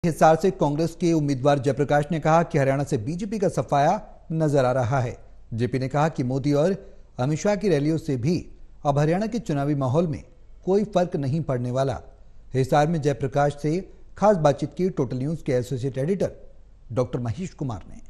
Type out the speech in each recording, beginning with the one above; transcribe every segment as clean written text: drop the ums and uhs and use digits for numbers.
हिसार से कांग्रेस के उम्मीदवार जयप्रकाश ने कहा कि हरियाणा से बीजेपी का सफाया नजर आ रहा है। जेपी ने कहा कि मोदी और अमित शाह की रैलियों से भी अब हरियाणा के चुनावी माहौल में कोई फर्क नहीं पड़ने वाला। हिसार में जयप्रकाश से खास बातचीत की टोटल न्यूज के associate editor doctor Mahesh Kumar ने।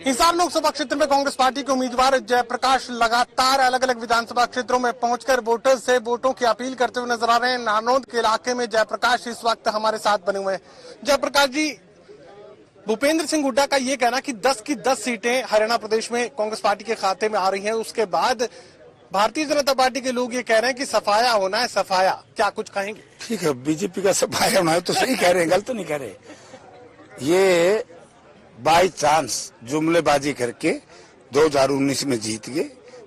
हिसार लोकसभा क्षेत्र में कांग्रेस पार्टी के उम्मीदवार जयप्रकाश लगातार अलग अलग विधानसभा क्षेत्रों में पहुंचकर वोटर्स से वोटों की अपील करते हुए नजर आ रहे हैं। नारनौंद के इलाके में जयप्रकाश इस वक्त हमारे साथ बने हुए हैं। जयप्रकाश जी, भूपेंद्र सिंह हुड्डा का ये कहना कि 10 की 10 सीटें हरियाणा प्रदेश में कांग्रेस पार्टी के खाते में आ रही हैं। उसके बाद भारतीय जनता पार्टी के लोग ये कह रहे हैं कि सफाया होना है। सफाया क्या कुछ कहेंगे? ठीक है, बीजेपी का सफाया होना है तो सही कह रहे हैं, गलत नहीं कह रहे। ये बाई चांस जुमलेबाजी करके 2019 में जीत गए,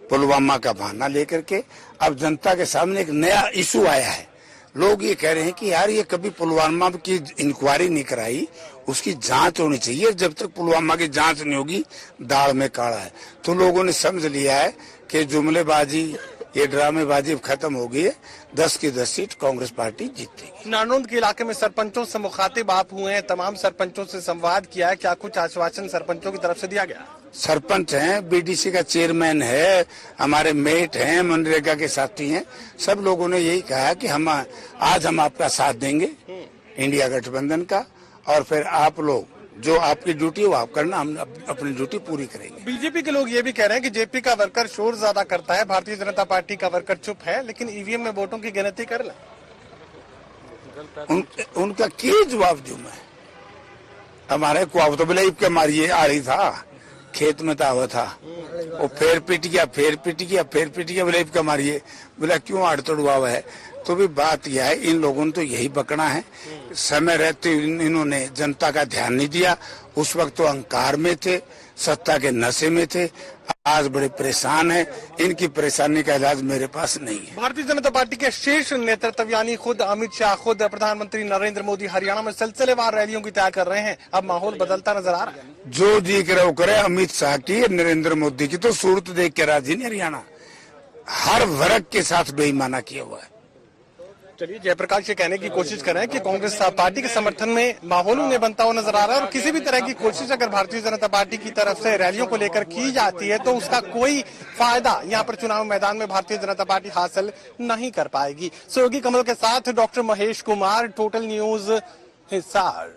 पुलवामा का बहाना लेकर के। अब जनता के सामने एक नया इशू आया है। लोग ये कह रहे हैं कि यार ये कभी पुलवामा की इंक्वायरी नहीं कराई, उसकी जांच होनी चाहिए। जब तक पुलवामा की जांच नहीं होगी दाढ़ में काढ़ा है। तो लोगों ने समझ लिया है कि जुमलेबाजी, ये ड्रामेबाजी खत्म हो गई है। 10 की 10 सीट कांग्रेस पार्टी जीतेगी। नारनौंद के इलाके में सरपंचों से मुखातिब आप हुए हैं, तमाम सरपंचों से संवाद किया है, क्या कुछ आश्वासन सरपंचों की तरफ से दिया गया? सरपंच हैं, बीडीसी का चेयरमैन है, हमारे मेट हैं, मनरेगा के साथी हैं, सब लोगों ने यही कहा कि आज हम आपका साथ देंगे इंडिया गठबंधन का, और फिर आप लोग जो आपकी ड्यूटी वो आप करना, हम अपनी ड्यूटी पूरी करेंगे। बीजेपी के लोग ये भी कह रहे हैं कि जेपी का वर्कर शोर ज्यादा करता है, भारतीय जनता पार्टी का वर्कर चुप है, लेकिन ईवीएम में वोटों की गिनती कर ले। उनका क्या जवाब दूं मैं? हमारे को तो बोले के मारिए आ रही था, खेत में था, वो था, वो फिर पिट गया, फिर पिट गया, फिर पिट गया, बोले का मारिए, बोला क्यों आड़ तोड़ हुआ है। तो भी बात यह है, इन लोगों ने तो यही बकना है। समय रहते इन्होंने जनता का ध्यान नहीं दिया। उस वक्त तो अहंकार में थे, सत्ता के नशे में थे। आज बड़े परेशान हैं। इनकी परेशानी का इलाज मेरे पास नहीं है। भारतीय जनता पार्टी के शीर्ष नेतृत्व यानी खुद अमित शाह, खुद प्रधानमंत्री नरेंद्र मोदी हरियाणा में सिलसिलेवार रैलियों की तैयार कर रहे हैं। अब माहौल बदलता नजर आ रहा है। जो दिख रहा वो करे। अमित शाह की, नरेंद्र मोदी की तो सूरत देख के राजी नहीं हरियाणा। हर वर्ग के साथ बेईमाना किया हुआ है। चलिए, जयप्रकाश ये कहने की कोशिश कर रहे हैं कि कांग्रेस पार्टी के समर्थन में माहौल उन्हें बनता हुआ नजर आ रहा है, और किसी भी तरह की कोशिश अगर भारतीय जनता पार्टी की तरफ से रैलियों को लेकर की जाती है तो उसका कोई फायदा यहाँ पर चुनाव मैदान में भारतीय जनता पार्टी हासिल नहीं कर पाएगी। सहयोगी कमल के साथ doctor Mahesh Kumar, total news, Hisar.